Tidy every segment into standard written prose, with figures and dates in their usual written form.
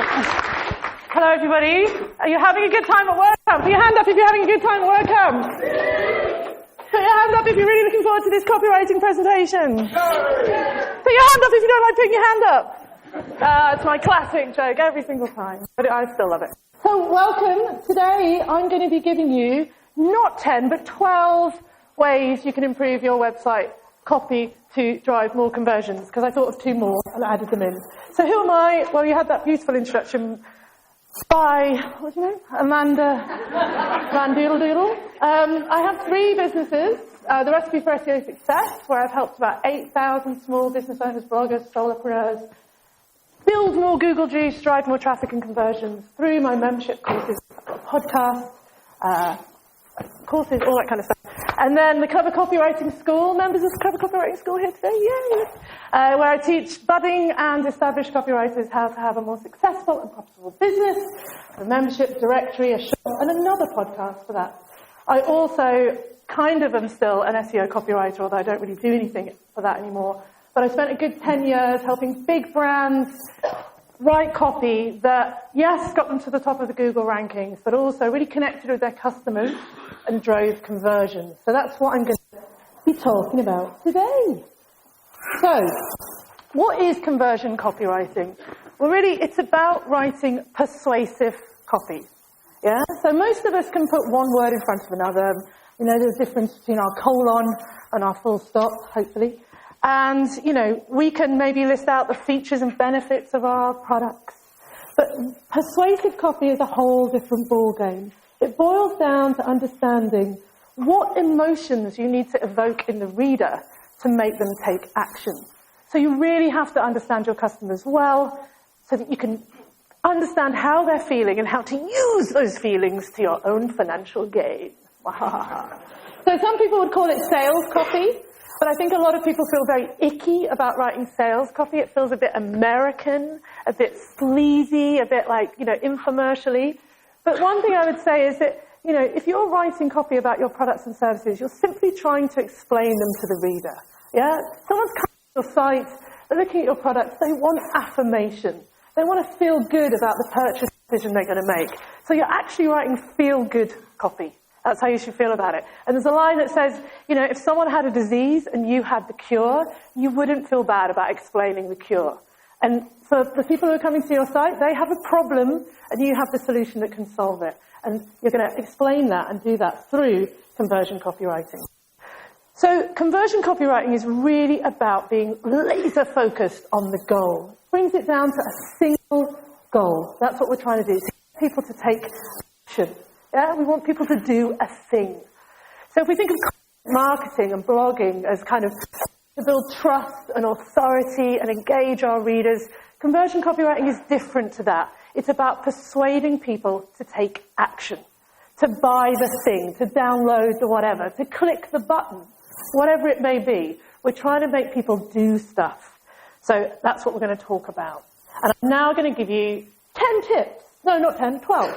Hello, everybody. Are you having a good time at WordCamp? Put your hand up if you're having a good time at WordCamp. Put your hand up if you're really looking forward to this copywriting presentation. Put your hand up if you don't like putting your hand up. It's my classic joke every single time, but I still love it. So welcome. Today I'm going to be giving you not 10, but 12 ways you can improve your website copy to drive more conversions, because I thought of 2 more and added them in. So who am I? Well, you had that beautiful introduction by, what's your name? Amanda Van Doodle Doodle. I have 3 businesses. The Recipe for SEO Success, where I've helped about 8,000 small business owners, bloggers, solopreneurs build more Google juice, drive more traffic and conversions through my membership courses, podcasts, courses, all that kind of stuff. And then the Clever Copywriting School, members of the Clever Copywriting School here today, yay! Where I teach budding and established copywriters how to have a more successful and profitable business, a membership directory, a shop, and another podcast for that. I also kind of am still an SEO copywriter, although I don't really do anything for that anymore. But I spent a good 10 years helping big brands write copy that, yes, got them to the top of the Google rankings, but also really connected with their customers and drove conversions. So that's what I'm going to be talking about today. So, what is conversion copywriting? Well, really, it's about writing persuasive copy. Yeah? So most of us can put one word in front of another. You know, there's a difference between our colon and our full stop, hopefully. And, you know, we can maybe list out the features and benefits of our products. But persuasive copy is a whole different ballgame. It boils down to understanding what emotions you need to evoke in the reader to make them take action. So you really have to understand your customers well so that you can understand how they're feeling and how to use those feelings to your own financial gain. So some people would call it sales copy. But I think a lot of people feel very icky about writing sales copy. It feels a bit American, a bit sleazy, a bit like, you know, infomercially. But one thing I would say is that, you know, if you're writing copy about your products and services, you're simply trying to explain them to the reader. Yeah? Someone's coming to your site, they're looking at your products, they want affirmation. They want to feel good about the purchase decision they're going to make. So you're actually writing feel-good copy. That's how you should feel about it. And there's a line that says, you know, if someone had a disease and you had the cure, you wouldn't feel bad about explaining the cure. And for the people who are coming to your site, they have a problem and you have the solution that can solve it. And you're going to explain that and do that through conversion copywriting. So conversion copywriting is really about being laser focused on the goal. It brings it down to a single goal. That's what we're trying to do, to get people to take action. Yeah, we want people to do a thing. So if we think of marketing and blogging as kind of to build trust and authority and engage our readers, conversion copywriting is different to that. It's about persuading people to take action, to buy the thing, to download the whatever, to click the button, whatever it may be. We're trying to make people do stuff. So that's what we're going to talk about. And I'm now going to give you 10 tips. No, not 10, 12.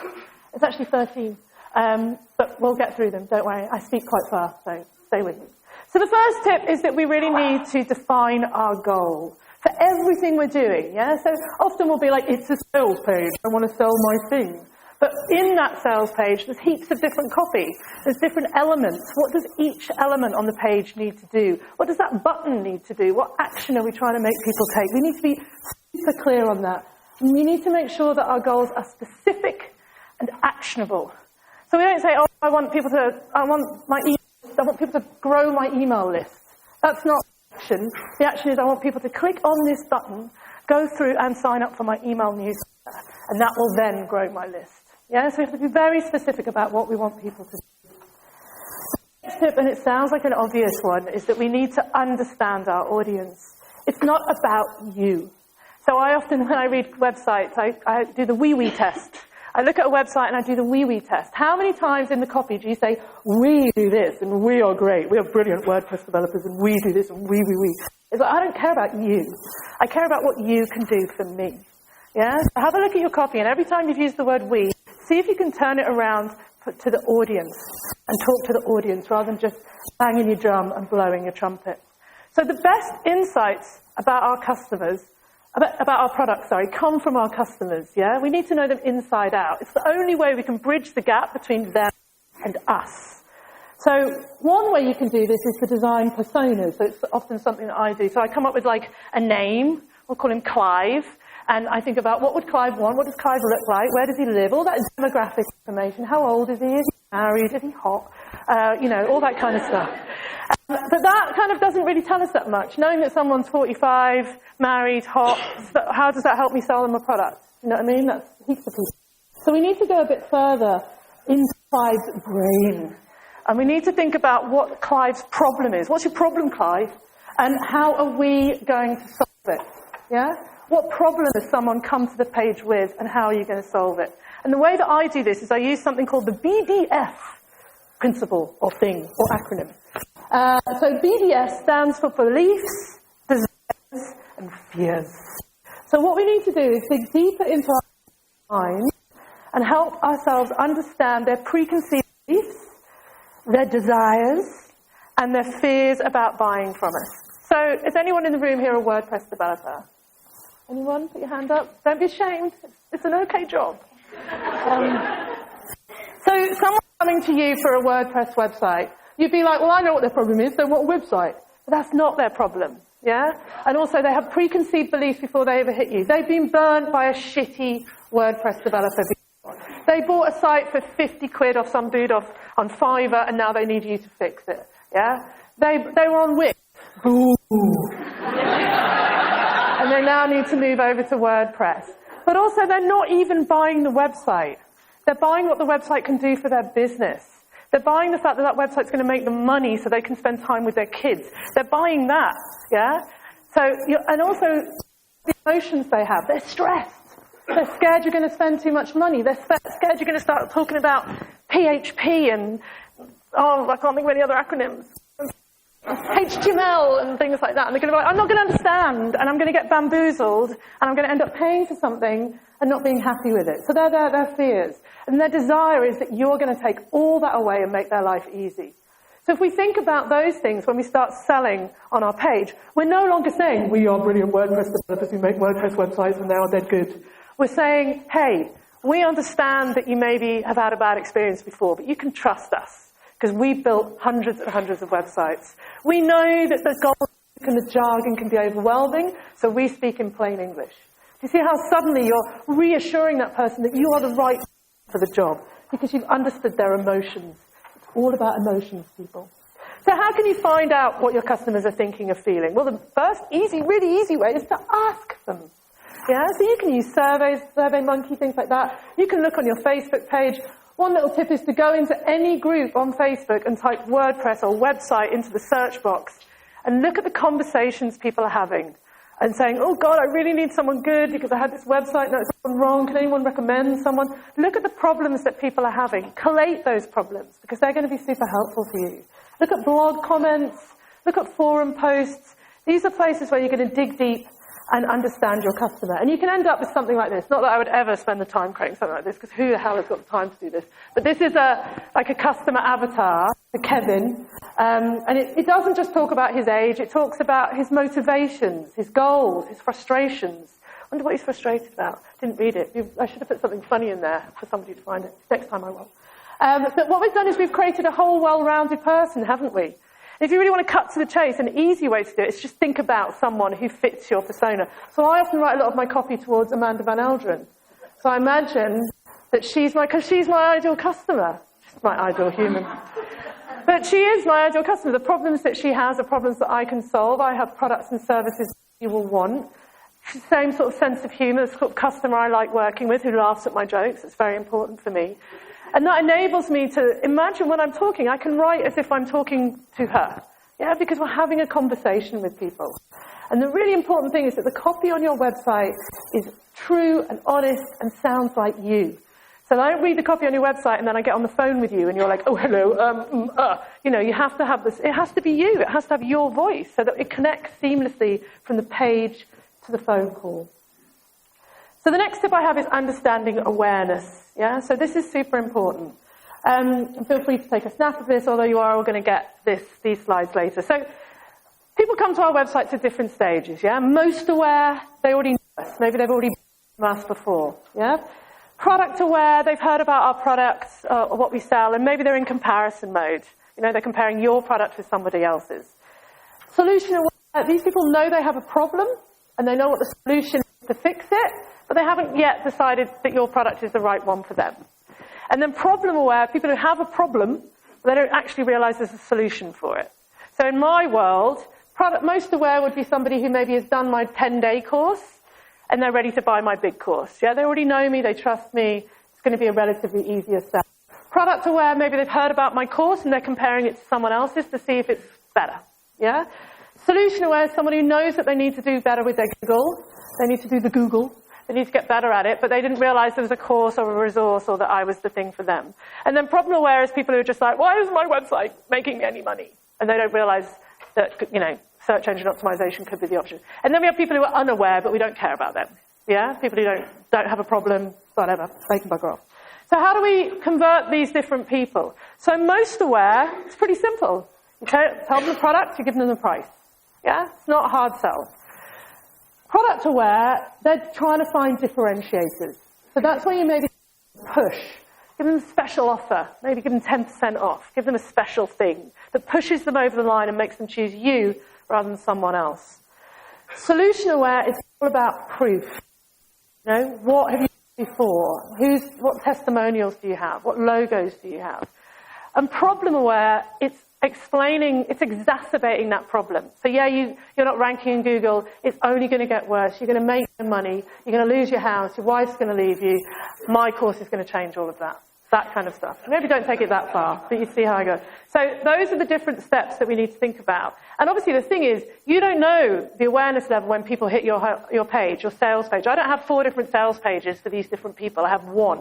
It's actually 13. But we'll get through them, don't worry. I speak quite fast, so stay with me. So the first tip is that we really need to define our goal for everything we're doing, yeah? So often we'll be like, it's a sales page, I want to sell my thing. But in that sales page, there's heaps of different copy. There's different elements. What does each element on the page need to do? What does that button need to do? What action are we trying to make people take? We need to be super clear on that. And we need to make sure that our goals are specific and actionable. So we don't say, oh, I want people to grow my email list. That's not action. The action is I want people to click on this button, go through and sign up for my email newsletter, and that will then grow my list. Yeah, so we have to be very specific about what we want people to do. The next tip, and it sounds like an obvious one, is that we need to understand our audience. It's not about you. So I often, when I read websites, I do the wee-wee test. I look at a website and I do the wee-wee test. How many times in the copy do you say, we do this and we are great, we are brilliant WordPress developers and we do this and we. It's like, I don't care about you. I care about what you can do for me. Yeah? So have a look at your copy and every time you've used the word we, see if you can turn it around to the audience and talk to the audience rather than just banging your drum and blowing your trumpet. So the best insights about our customers about our products, come from our customers, yeah? We need to know them inside out. It's the only way we can bridge the gap between them and us. So one way you can do this is to design personas. So it's often something that I do. So I come up with like a name. We'll call him Clive. And I think about what would Clive want? What does Clive look like? Where does he live? All that demographic information. How old is he? Is he married? Is he hot? All that kind of stuff. But that kind of doesn't really tell us that much. Knowing that someone's 45, married, hot, how does that help me sell them a product? You know what I mean? That's heaps of people. So we need to go a bit further into Clive's brain. And we need to think about what Clive's problem is. What's your problem, Clive? And how are we going to solve it? Yeah? What problem has someone come to the page with, and how are you going to solve it? And the way that I do this is I use something called the BDF principle or thing or acronym. So BDF stands for beliefs, desires, and fears. So what we need to do is dig deeper into our minds and help ourselves understand their preconceived beliefs, their desires, and their fears about buying from us. So is anyone in the room here a WordPress developer? Anyone? Put your hand up. Don't be ashamed. It's an okay job. So someone coming to you for a WordPress website, you'd be like, well, I know what their problem is. They want a website. But that's not their problem. Yeah? And also they have preconceived beliefs before they ever hit you. They've been burnt by a shitty WordPress developer before. They bought a site for 50 quid off some dude on Fiverr, and now they need you to fix it. Yeah? They were on Wix. Ooh. And they now need to move over to WordPress. But also, they're not even buying the website. They're buying what the website can do for their business. They're buying the fact that that website's going to make them money so they can spend time with their kids. They're buying that, yeah? So, and also, the emotions they have. They're stressed. They're scared you're going to spend too much money. They're scared you're going to start talking about PHP and, I can't think of any other acronyms. HTML and things like that. And they're going to be like, I'm not going to understand, and I'm going to get bamboozled, and I'm going to end up paying for something and not being happy with it. So they're their fears. And their desire is that you're going to take all that away and make their life easy. So if we think about those things when we start selling on our page, we're no longer saying, we are brilliant WordPress developers who make WordPress websites and they are dead good. We're saying, hey, we understand that you maybe have had a bad experience before, but you can trust us. Because we've built hundreds and hundreds of websites. We know that the gold and the jargon can be overwhelming, so we speak in plain English. Do you see how suddenly you're reassuring that person that you are the right for the job? Because you've understood their emotions. It's all about emotions, people. So how can you find out what your customers are thinking or feeling? Well, the first really easy way is to ask them. Yeah, so you can use surveys, SurveyMonkey, things like that. You can look on your Facebook page. One little tip is to go into any group on Facebook and type WordPress or website into the search box and look at the conversations people are having and saying, oh God, I really need someone good because I had this website, no, it's gone wrong. Can anyone recommend someone? Look at the problems that people are having. Collate those problems because they're going to be super helpful for you. Look at blog comments. Look at forum posts. These are places where you're going to dig deep and understand your customer. And you can end up with something like this. Not that I would ever spend the time creating something like this, because who the hell has got the time to do this? But this is like a customer avatar for Kevin. And it doesn't just talk about his age. It talks about his motivations, his goals, his frustrations. I wonder what he's frustrated about. Didn't read it. I should have put something funny in there for somebody to find it. Next time I will. But what we've done is we've created a whole well-rounded person, haven't we? If you really want to cut to the chase, an easy way to do it is just think about someone who fits your persona. So I often write a lot of my copy towards Amanda Van Elderen. So I imagine that she's my ideal customer. She's my ideal human. But she is my ideal customer. The problems that she has are problems that I can solve. I have products and services you will want. She's the same sort of sense of humour, the sort of customer I like working with, who laughs at my jokes. It's very important for me. And that enables me to imagine when I'm talking, I can write as if I'm talking to her. Yeah, because we're having a conversation with people. And the really important thing is that the copy on your website is true and honest and sounds like you. So I don't read the copy on your website and then I get on the phone with you and you're like, oh, hello, you have to have this. It has to be you. It has to have your voice so that it connects seamlessly from the page to the phone call. So the next tip I have is understanding awareness. Yeah, so this is super important. Feel free to take a snap of this, although you are all going to get these slides later. So people come to our websites at different stages. Yeah, most aware, they already know Maybe they've already been with us before. Yeah? Product aware, they've heard about our products or what we sell, and maybe they're in comparison mode. You know, they're comparing your product with somebody else's. Solution aware, these people know they have a problem, and they know what the solution is to fix it, but they haven't yet decided that your product is the right one for them. And then problem aware, people who have a problem, but they don't actually realize there's a solution for it. So in my world, product most aware would be somebody who maybe has done my 10-day course, and they're ready to buy my big course. Yeah, they already know me, they trust me, it's going to be a relatively easier sell. Product aware, maybe they've heard about my course and they're comparing it to someone else's to see if it's better. Yeah? Solution aware is someone who knows that they need to do better with their Google. They need to do the Google. They need to get better at it, but they didn't realize there was a course or a resource or that I was the thing for them. And then problem aware is people who are just like, why isn't my website making any money? And they don't realize that, you know, search engine optimization could be the option. And then we have people who are unaware, but we don't care about them. Yeah? People who don't have a problem, whatever, they can bugger off. So how do we convert these different people? So most aware, it's pretty simple. You tell them the product, you give them the price. Yeah? It's not a hard sell. Product aware, they're trying to find differentiators. So that's where you maybe push. Give them a special offer. Maybe give them 10% off. Give them a special thing that pushes them over the line and makes them choose you rather than someone else. Solution aware is all about proof. You know, what have you done before? What testimonials do you have? What logos do you have? And problem aware, it's exacerbating that problem. So yeah, you're not ranking in Google. It's only going to get worse. You're going to make no money. You're going to lose your house. Your wife's going to leave you. My course is going to change all of that. That kind of stuff. Maybe don't take it that far, but you see how I go. So those are the different steps that we need to think about. And obviously the thing is, you don't know the awareness level when people hit your page, your sales page. I don't have 4 different sales pages for these different people. I have 1.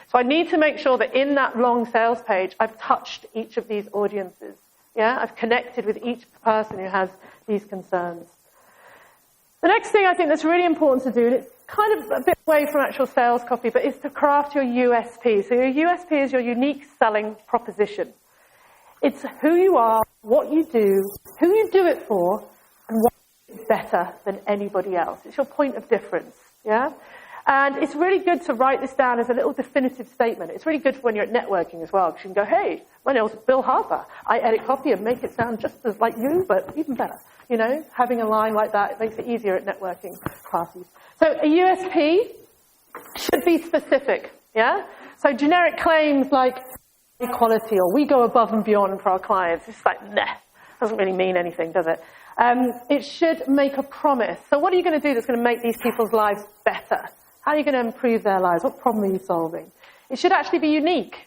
So I need to make sure that in that long sales page, I've touched each of these audiences. Yeah, I've connected with each person who has these concerns. The next thing I think that's really important to do, and it's kind of a bit away from actual sales copy, but is to craft your USP. So your USP is your unique selling proposition. It's who you are, what you do, who you do it for, and why it's better than anybody else. It's your point of difference. Yeah? And it's really good to write this down as a little definitive statement. It's really good for when you're at networking as well, because you can go, hey, my name's Bill Harper. I edit copy and make it sound just as like you, but even better. You know, having a line like that, it makes it easier at networking classes. So a USP should be specific, yeah? So generic claims like equality or we go above and beyond for our clients, it's like, nah, doesn't really mean anything, does it? It should make a promise. So what are you going to do that's going to make these people's lives better? How are you going to improve their lives? What problem are you solving? It should actually be unique.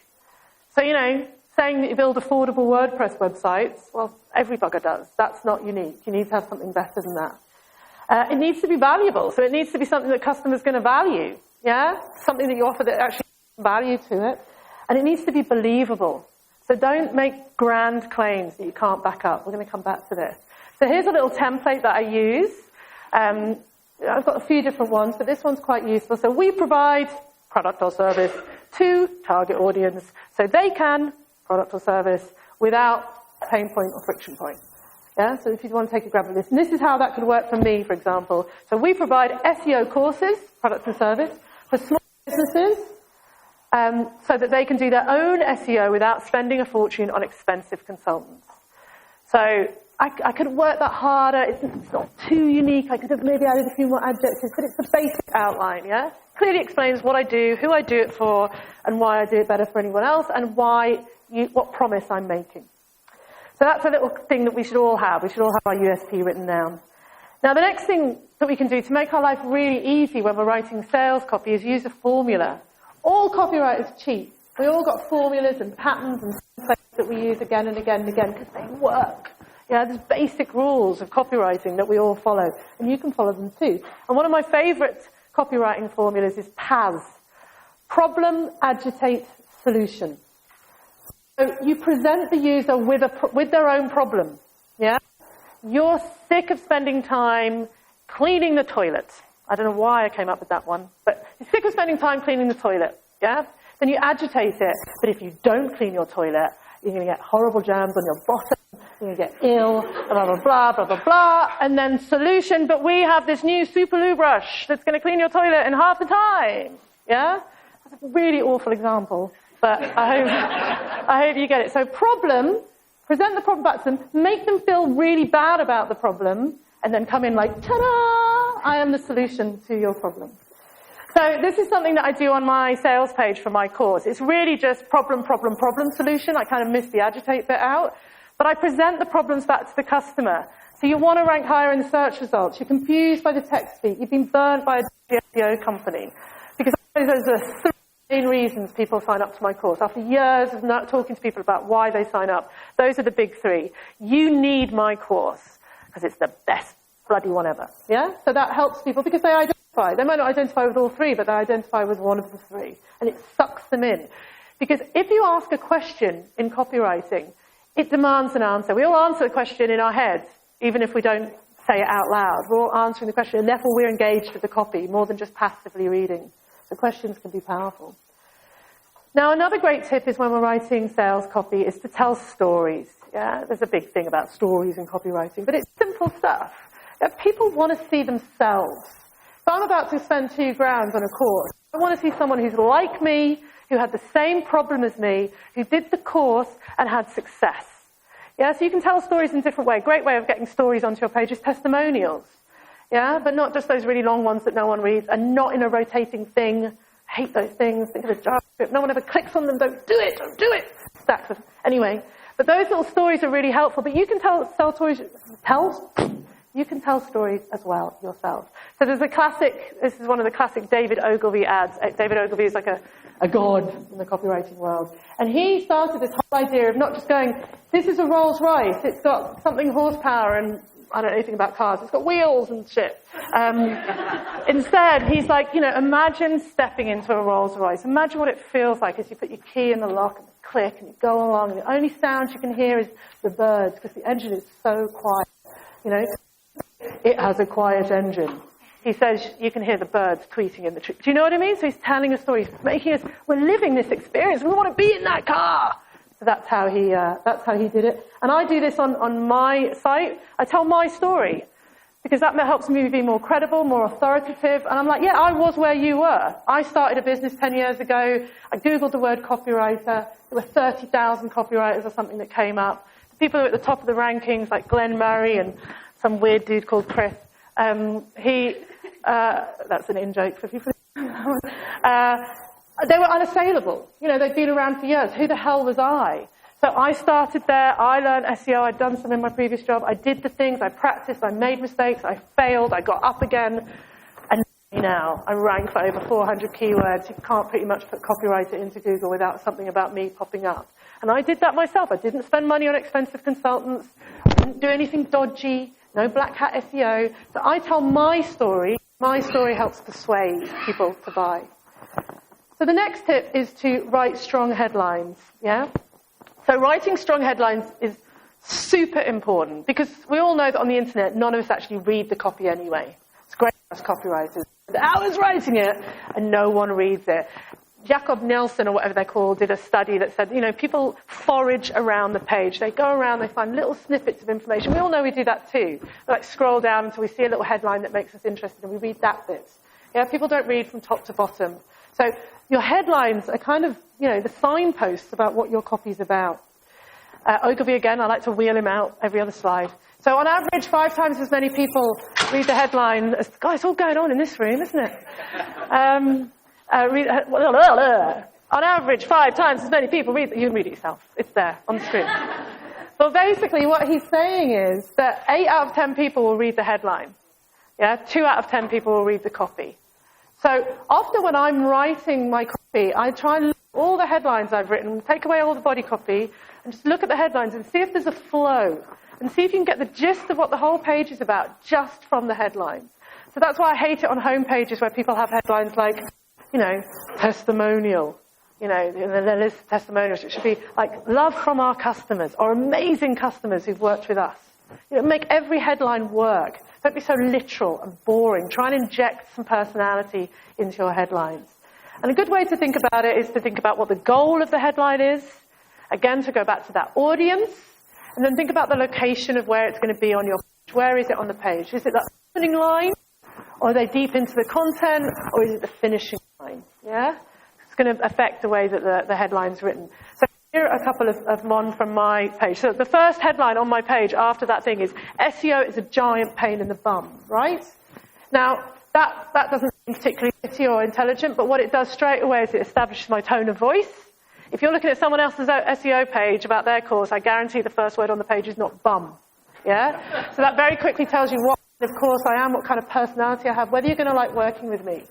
So, you know, saying that you build affordable WordPress websites, well, every bugger does. That's not unique. You need to have something better than that. It needs to be valuable. So it needs to be something that customers are going to value. Yeah? Something that you offer that actually has value to it. And it needs to be believable. So don't make grand claims that you can't back up. We're going to come back to this. So here's a little template that I use. I've got a few different ones, but this one's quite useful. So we provide product or service to target audience so they can, product or service, without a pain point or friction point. Yeah, so if you want to take a grab of this. And this is how that could work for me, for example. So we provide SEO courses, product and service, for small businesses so that they can do their own SEO without spending a fortune on expensive consultants. So I could have worked that harder. It's not too unique. I could have maybe added a few more adjectives, but it's the basic outline, yeah? Clearly explains what I do, who I do it for, and why I do it better for anyone else, and what promise I'm making. So that's a little thing that we should all have. We should all have our USP written down. Now, the next thing that we can do to make our life really easy when we're writing sales copy is use a formula. All copywriters cheat. We all got formulas and patterns and templates that we use again and again and again because they work. Yeah, there's basic rules of copywriting that we all follow, and you can follow them too. And one of my favorite copywriting formulas is PAS. Problem, agitate, solution. So you present the user with their own problem. Yeah? You're sick of spending time cleaning the toilet. I don't know why I came up with that one, but you're sick of spending time cleaning the toilet. Yeah? Then you agitate it, but if you don't clean your toilet, you're going to get horrible germs on your bottom, you're going to get ill, blah, blah, blah, blah, blah, blah, and then solution, but we have this new super loo brush that's going to clean your toilet in half the time. Yeah? That's a really awful example, but I hope you get it. So problem, present the problem back to them, make them feel really bad about the problem, and then come in like, ta-da, I am the solution to your problem. So this is something that I do on my sales page for my course. It's really just problem, problem, problem, solution. I kind of miss the agitate bit out. But I present the problems back to the customer. So you want to rank higher in the search results. You're confused by the text speak. You've been burnt by a SEO company. Because those are three main reasons people sign up to my course. After years of not talking to people about why they sign up, those are the big three. You need my course because it's the best bloody one ever. Yeah? So that helps people because they identify. They might not identify with all three, but they identify with one of the three. And it sucks them in. Because if you ask a question in copywriting, it demands an answer. We all answer the question in our heads, even if we don't say it out loud. We're all answering the question, and therefore we're engaged with the copy more than just passively reading. So questions can be powerful. Now, another great tip is when we're writing sales copy is to tell stories. Yeah, there's a big thing about stories in copywriting, but it's simple stuff. Yeah, people want to see themselves. If I'm about to spend £2,000 on a course, I want to see someone who's like me, who had the same problem as me, who did the course and had success. Yeah, so you can tell stories in different ways. A great way of getting stories onto your page is testimonials. Yeah, but not just those really long ones that no one reads, and not in a rotating thing. I hate those things. Think of the JavaScript. No one ever clicks on them. Don't do it. Don't do it. Stacks of anyway. But those little stories are really helpful. But you can tell stories as well yourself. So there's a classic, this is one of the classic David Ogilvy ads. David Ogilvy is like a god in the copywriting world. And he started this whole idea of not just going, this is a Rolls Royce, it's got something horsepower and I don't know anything about cars, it's got wheels and shit. Instead, he's like, imagine stepping into a Rolls Royce. Imagine what it feels like as you put your key in the lock and click and you go along and the only sound you can hear is the birds because the engine is so quiet. It has a quiet engine. He says you can hear the birds tweeting in the tree. Do you know what I mean? So he's telling a story, he's making us, we're living this experience. We want to be in that car. So that's how he did it. And I do this on my site. I tell my story because that helps me be more credible, more authoritative. And I'm like, yeah, I was where you were. I started a business 10 years ago. I Googled the word copywriter. There were 30,000 copywriters or something that came up. The people who are at the top of the rankings, like Glenn Murray and some weird dude called Chris. That's an in-joke for people. They were unassailable. They'd been around for years. Who the hell was I? So I started there. I learned SEO. I'd done some in my previous job. I did the things. I practiced. I made mistakes. I failed. I got up again. And now I rank for over 400 keywords. You can't pretty much put copywriter into Google without something about me popping up. And I did that myself. I didn't spend money on expensive consultants. I didn't do anything dodgy. No black hat SEO. So I tell my story. My story helps persuade people to buy. So the next tip is to write strong headlines. Yeah? So writing strong headlines is super important because we all know that on the internet, none of us actually read the copy anyway. It's great for us copywriters. Hours writing it and no one reads it. Jacob Nelson, or whatever they're called, did a study that said, people forage around the page. They go around, they find little snippets of information. We all know we do that too. We scroll down until we see a little headline that makes us interested and we read that bit. Yeah, people don't read from top to bottom. So your headlines are kind of, the signposts about what your copy's about. Ogilvy, again, I like to wheel him out every other slide. So on average, 5 times as many people read the headline as, God, it's all going on in this room, isn't it? On average, 5 times as many people read. You can read it yourself. It's there on the screen. But basically, what he's saying is that 8 out of 10 people will read the headline. Yeah, 2 out of 10 people will read the copy. So often when I'm writing my copy, I try and look at all the headlines I've written, take away all the body copy, and just look at the headlines and see if there's a flow, and see if you can get the gist of what the whole page is about just from the headlines. So that's why I hate it on home pages where people have headlines like, testimonial. In the list of testimonials, it should be like, love from our customers, or amazing customers who've worked with us. Make every headline work. Don't be so literal and boring. Try and inject some personality into your headlines. And a good way to think about it is to think about what the goal of the headline is. Again, to go back to that audience. And then think about the location of where it's going to be on your page. Where is it on the page? Is it that opening line? Or are they deep into the content? Or is it the finishing line? Yeah? It's going to affect the way that the headline's written. So here are a couple of one from my page. So the first headline on my page after that thing is, SEO is a giant pain in the bum, right? Now, that doesn't seem particularly witty or intelligent, but what it does straight away is it establishes my tone of voice. If you're looking at someone else's SEO page about their course, I guarantee the first word on the page is not bum. Yeah? So that very quickly tells you what kind of course I am, what kind of personality I have, whether you're going to like working with me.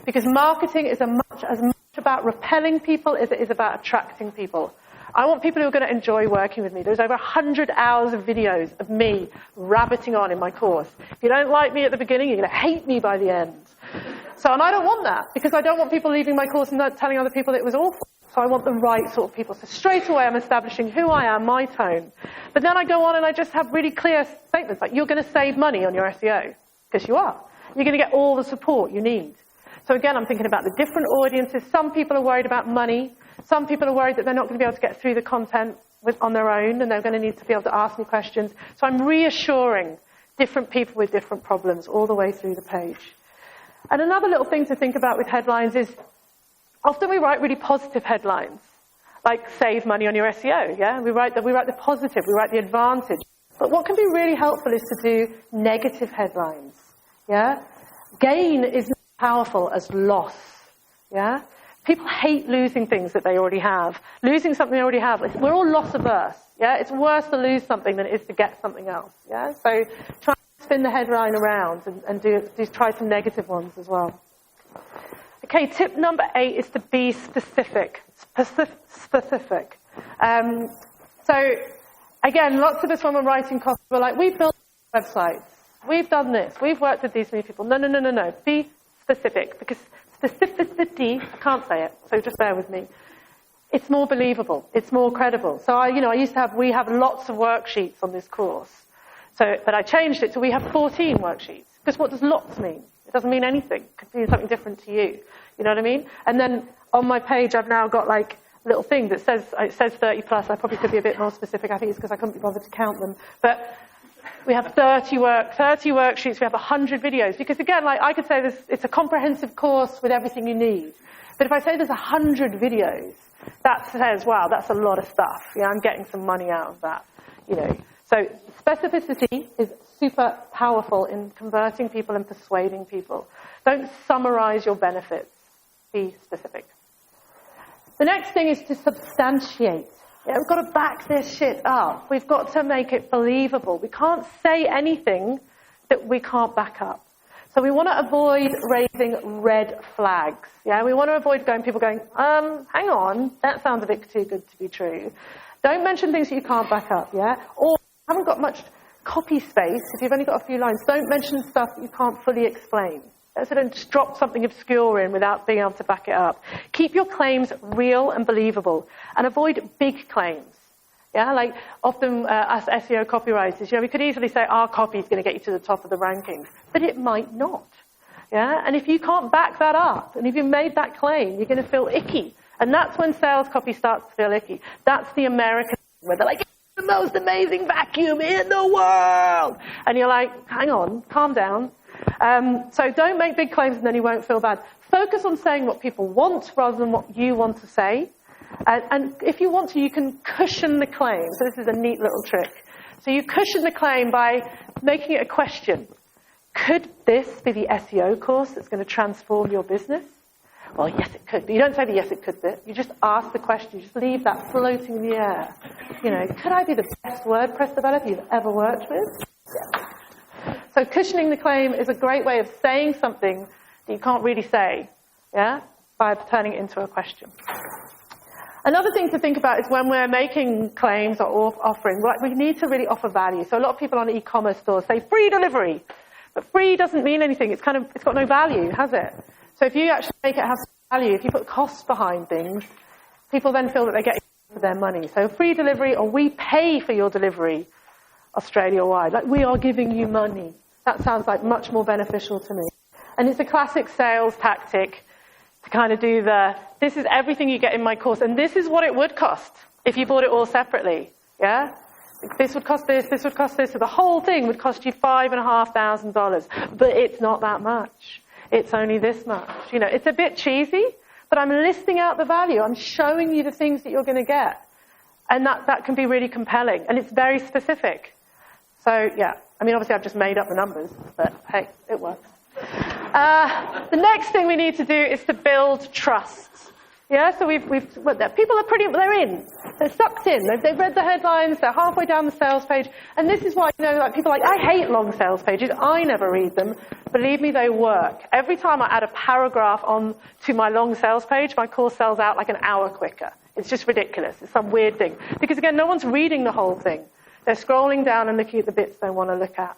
Because marketing is as much about repelling people as it is about attracting people. I want people who are going to enjoy working with me. There's over 100 hours of videos of me rabbiting on in my course. If you don't like me at the beginning, you're going to hate me by the end. So, and I don't want that, because I don't want people leaving my course and not telling other people it was awful. So I want the right sort of people. So straight away I'm establishing who I am, my tone. But then I go on and I just have really clear statements like, you're going to save money on your SEO. Because you are. You're going to get all the support you need. So again, I'm thinking about the different audiences. Some people are worried about money. Some people are worried that they're not going to be able to get through the content on their own, and they're going to need to be able to ask me questions. So I'm reassuring different people with different problems all the way through the page. And another little thing to think about with headlines is, often we write really positive headlines, like save money on your SEO, yeah? We write the positive, we write the advantage. But what can be really helpful is to do negative headlines, yeah? Gain is as powerful as loss, yeah? People hate losing things that they already have. Losing something they already have, we're all loss averse, yeah? It's worse to lose something than it is to get something else, yeah? So try to spin the headline around and try some negative ones as well. Okay, tip number 8 is to be specific. Specific. So, again, lots of us when we're writing copy, we're like, we've built websites, we've done this, we've worked with these many people. No. Be specific, because specificity, I can't say it, so just bear with me. It's more believable. It's more credible. So, we have lots of worksheets on this course. But I changed it to we have 14 worksheets. Because what does lots mean? It doesn't mean anything. It could mean something different to you. You know what I mean? And then on my page, I've now got like a little thing that says, it says 30 plus. I probably could be a bit more specific. I think it's because I couldn't be bothered to count them. But we have 30 worksheets. We have 100 videos. Because again, like I could say this, it's a comprehensive course with everything you need. But if I say there's 100 videos, that says, wow, that's a lot of stuff. Yeah, I'm getting some money out of that. You know. So specificity is super powerful in converting people and persuading people. Don't summarize your benefits. Be specific. The next thing is to substantiate. Yeah, we've got to back this shit up. We've got to make it believable. We can't say anything that we can't back up. So we want to avoid raising red flags. Yeah, we want to avoid people going, hang on, that sounds a bit too good to be true. Don't mention things that you can't back up, yeah? Or haven't got much copy space, if you've only got a few lines, don't mention stuff that you can't fully explain. So don't just drop something obscure in without being able to back it up. Keep your claims real and believable, and avoid big claims. Yeah, like often as SEO copywriters, we could easily say our copy is going to get you to the top of the rankings, but it might not. Yeah, and if you can't back that up, and if you made that claim, you're going to feel icky. And that's when sales copy starts to feel icky. That's the American where they're like, the most amazing vacuum in the world. And you're like, hang on, calm down. So don't make big claims and then you won't feel bad. Focus on saying what people want rather than what you want to say. And if you want to, you can cushion the claim. So this is a neat little trick. So you cushion the claim by making it a question. Could this be the SEO course that's going to transform your business? Well, yes, it could. But you don't say the yes, it could bit. You just ask the question. You just leave that floating in the air. Could I be the best WordPress developer you've ever worked with? Yeah. So cushioning the claim is a great way of saying something that you can't really say, yeah, by turning it into a question. Another thing to think about is when we're making claims or offering, we need to really offer value. So a lot of people on e-commerce stores say free delivery. But free doesn't mean anything. It's got no value, has it? So if you actually make it have value, if you put costs behind things, people then feel that they're getting for their money. So free delivery, or we pay for your delivery, Australia-wide. Like, we are giving you money. That sounds like much more beneficial to me. And it's a classic sales tactic to kind of do this is everything you get in my course, and this is what it would cost if you bought it all separately. Yeah? this would cost this would cost this, so the whole thing would cost you $5,500. But it's not that much. It's only this much. It's a bit cheesy, but I'm listing out the value. I'm showing you the things that you're going to get. And that can be really compelling. And it's very specific. So, yeah. Obviously I've just made up the numbers, but hey, it works. The next thing we need to do is to build trust. Yeah, so people are they're in. They're sucked in. They've read the headlines. They're halfway down the sales page. And this is why, people are like, I hate long sales pages. I never read them. Believe me, they work. Every time I add a paragraph on to my long sales page, my course sells out like an hour quicker. It's just ridiculous. It's some weird thing. Because again, no one's reading the whole thing. They're scrolling down and looking at the bits they want to look at.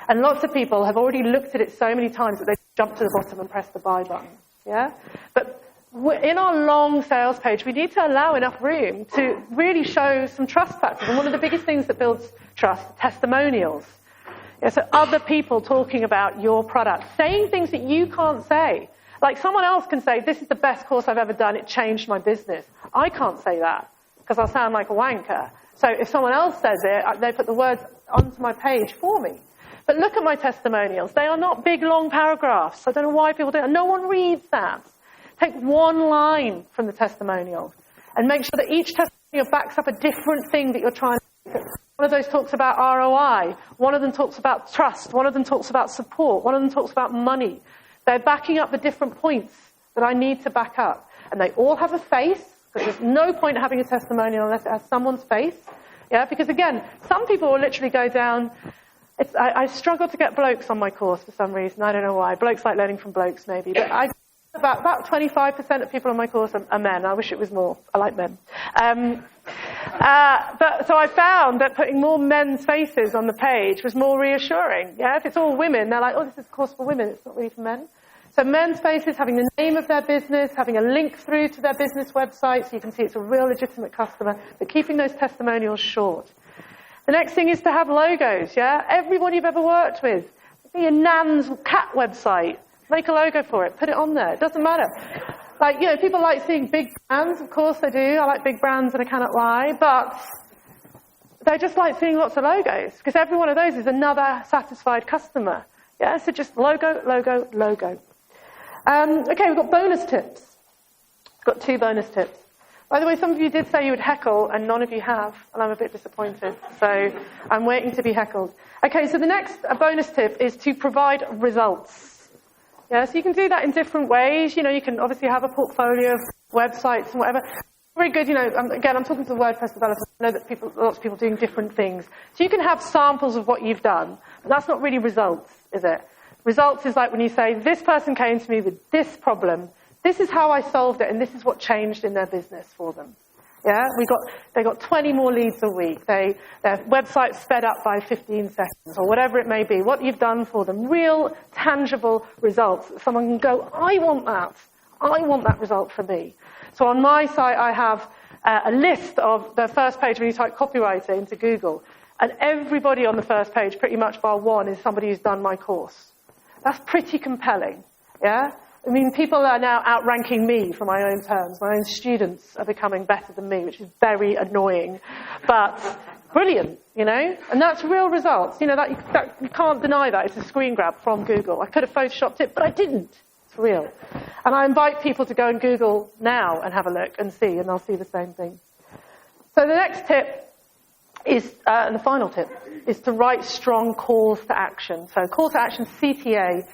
And lots of people have already looked at it so many times that they jump to the bottom and press the buy button. Yeah? But in our long sales page, we need to allow enough room to really show some trust factors. And one of the biggest things that builds trust, testimonials. Yeah, so other people talking about your product, saying things that you can't say. Like someone else can say, this is the best course I've ever done, it changed my business. I can't say that because I'll sound like a wanker. So if someone else says it, they put the words onto my page for me. But look at my testimonials. They are not big, long paragraphs. I don't know why people do it. No one reads that. Take one line from the testimonial and make sure that each testimonial backs up a different thing that you're trying to do. One of those talks about ROI. One of them talks about trust. One of them talks about support. One of them talks about money. They're backing up the different points that I need to back up. And they all have a face, because there's no point having a testimonial unless it has someone's face. Yeah, because again, some people will literally go down. I struggle to get blokes on my course for some reason. I don't know why. Blokes like learning from blokes, maybe. But about 25% of people on my course are men. I wish it was more. I like men. But so I found that putting more men's faces on the page was more reassuring. Yeah, if it's all women, they're like, oh, this is a course for women. It's not really for men. So men's faces, having the name of their business, having a link through to their business website so you can see it's a real legitimate customer, but keeping those testimonials short. The next thing is to have logos, yeah? Everyone you've ever worked with. Your nan's cat website. Make a logo for it. Put it on there. It doesn't matter. Like, people like seeing big brands. Of course they do. I like big brands and I cannot lie. But they just like seeing lots of logos because every one of those is another satisfied customer. Yeah, so just logo, logo, logo. Okay, we've got bonus tips. We've got 2 bonus tips. By the way, some of you did say you would heckle, and none of you have, and I'm a bit disappointed. So I'm waiting to be heckled. Okay, so the next bonus tip is to provide results. Yeah, so you can do that in different ways. You can obviously have a portfolio of websites and whatever. Very good, again, I'm talking to WordPress developers. I know that lots of people are doing different things. So you can have samples of what you've done, but that's not really results, is it? Results is like when you say, this person came to me with this problem, this is how I solved it, and this is what changed in their business for them. Yeah, they got 20 more leads a week. Their website sped up by 15 seconds, or whatever it may be. What you've done for them, real, tangible results. Someone can go, I want that. I want that result for me. So on my site, I have a list of the first page when you type copywriter into Google, and everybody on the first page, pretty much bar one, is somebody who's done my course. That's pretty compelling. Yeah. I mean, people are now outranking me for my own terms. My own students are becoming better than me, which is very annoying, but brilliant, And that's real results. You can't deny that. It's a screen grab from Google. I could have photoshopped it, but I didn't. It's real. And I invite people to go and Google now and have a look and see, and they'll see the same thing. So the next tip is, and the final tip, is to write strong calls to action. So call to action, CTA,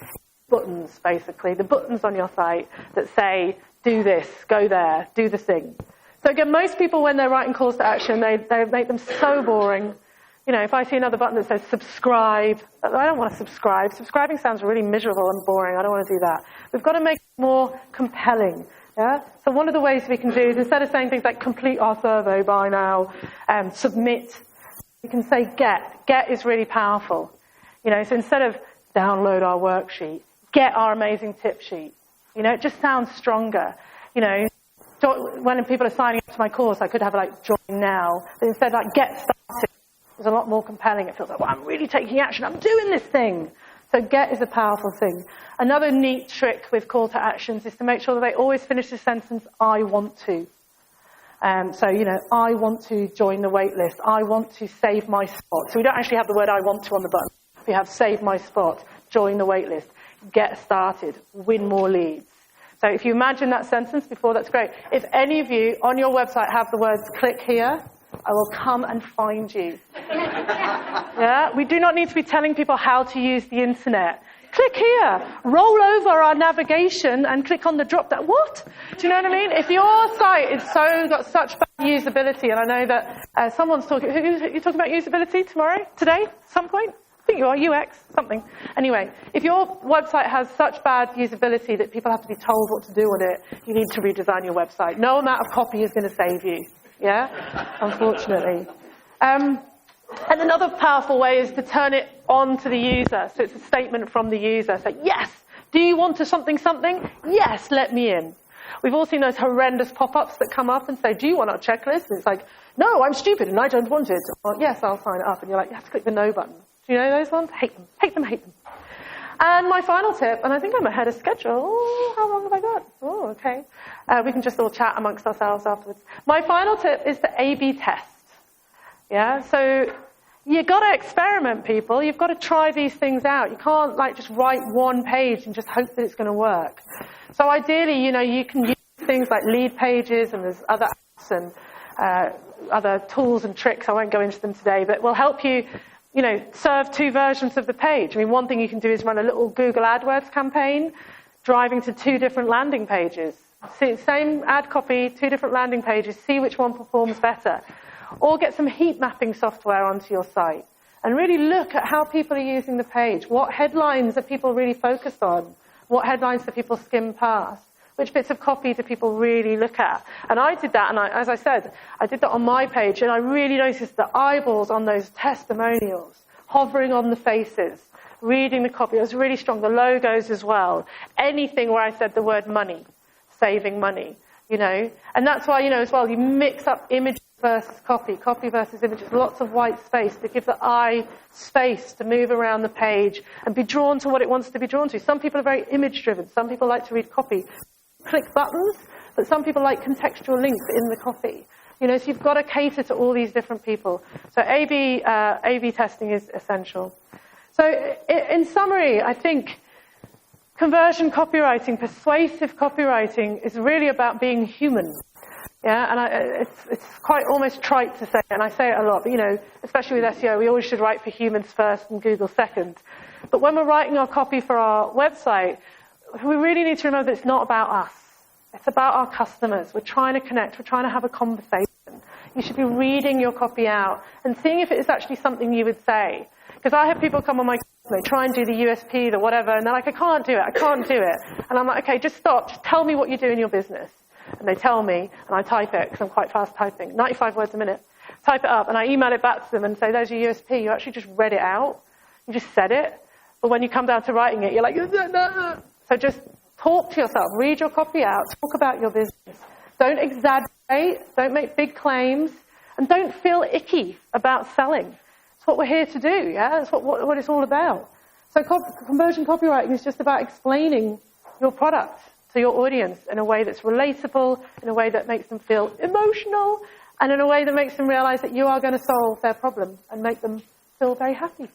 buttons, basically, the buttons on your site that say, do this, go there, do the thing. So again, most people, when they're writing calls to action, they make them so boring. If I see another button that says subscribe, I don't want to subscribe. Subscribing sounds really miserable and boring. I don't want to do that. We've got to make it more compelling. Yeah? So one of the ways we can do is, instead of saying things like complete our survey by now, submit, you can say get. Get is really powerful. So instead of download our worksheet, get our amazing tip sheet. It just sounds stronger. When people are signing up to my course, I could have join now. But instead, get started is a lot more compelling. It feels like, I'm really taking action. I'm doing this thing. So get is a powerful thing. Another neat trick with call to actions is to make sure that they always finish the sentence, I want to. So, I want to join the wait list. I want to save my spot. So we don't actually have the word I want to on the button. We have save my spot, join the wait list, get started, win more leads. So if you imagine that sentence before, that's great. If any of you on your website have the words click here, I will come and find you. Yeah? We do not need to be telling people how to use the internet. Click here, roll over our navigation and click on the drop down. What? Do you know what I mean? If your site is got such bad usability, and I know that someone's talking, you're talking about usability today, some point? I think you are, UX, something. Anyway, if your website has such bad usability that people have to be told what to do on it, you need to redesign your website. No amount of copy is going to save you. Yeah? Unfortunately. And another powerful way is to turn it on to the user. So it's a statement from the user. So, yes, do you want to something? Yes, let me in. We've all seen those horrendous pop-ups that come up and say, do you want our checklist? And it's like, no, I'm stupid and I don't want it. Or, yes, I'll sign it up. And you're like, you have to click the no button. Do you know those ones? Hate them. And my final tip, and I think I'm ahead of schedule. Oh, how long have I got? Oh, okay. We can just all chat amongst ourselves afterwards. My final tip is to A/B test. Yeah, so you've got to experiment, people. You've got to try these things out. You can't just write one page and just hope that it's going to work. So ideally, you can use things like lead pages, and there's other apps and other tools and tricks. I won't go into them today, but will help you, serve two versions of the page. I mean, one thing you can do is run a little Google AdWords campaign, driving to two different landing pages. See, same ad copy, two different landing pages, see which one performs better. Or get some heat mapping software onto your site and really look at how people are using the page. What headlines are people really focused on? What headlines do people skim past? Which bits of copy do people really look at? And I did that, and as I said, I did that on my page, and I really noticed the eyeballs on those testimonials, hovering on the faces, reading the copy. It was really strong. The logos as well. Anything where I said the word money, saving money, And that's why, as well, you mix up images versus copy versus images, lots of white space to give the eye space to move around the page and be drawn to what it wants to be drawn to. Some people are very image-driven. Some people like to read copy. Click buttons, but some people like contextual links in the copy. So you've got to cater to all these different people. So A/B testing is essential. So in summary, I think conversion copywriting, persuasive copywriting is really about being human. Yeah, and it's quite almost trite to say, and I say it a lot, but especially with SEO, we always should write for humans first and Google second. But when we're writing our copy for our website, we really need to remember that it's not about us. It's about our customers. We're trying to connect. We're trying to have a conversation. You should be reading your copy out and seeing if it's actually something you would say. Because I have people come on my they try and do the USP, the whatever, and they're like, I can't do it. And I'm like, okay, just stop. Just tell me what you do in your business. And they tell me, and I type it, because I'm quite fast typing, 95 words a minute. Type it up, and I email it back to them and say, there's your USP. You actually just read it out. You just said it. But when you come down to writing it, you're like, so just talk to yourself. Read your copy out. Talk about your business. Don't exaggerate. Don't make big claims. And don't feel icky about selling. It's what we're here to do, yeah? That's what it's all about. So conversion copywriting is just about explaining your product to your audience in a way that's relatable, in a way that makes them feel emotional, and in a way that makes them realize that you are going to solve their problem and make them feel very happy.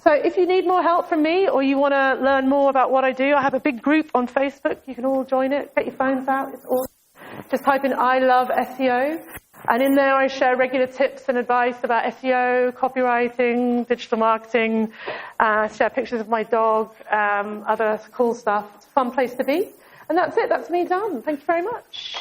So if you need more help from me or you want to learn more about what I do, I have a big group on Facebook. You can all join it. Get your phones out. It's awesome. Just type in I love SEO. And in there I share regular tips and advice about SEO, copywriting, digital marketing, share pictures of my dog, other cool stuff. It's a fun place to be. And that's it. That's me done. Thank you very much.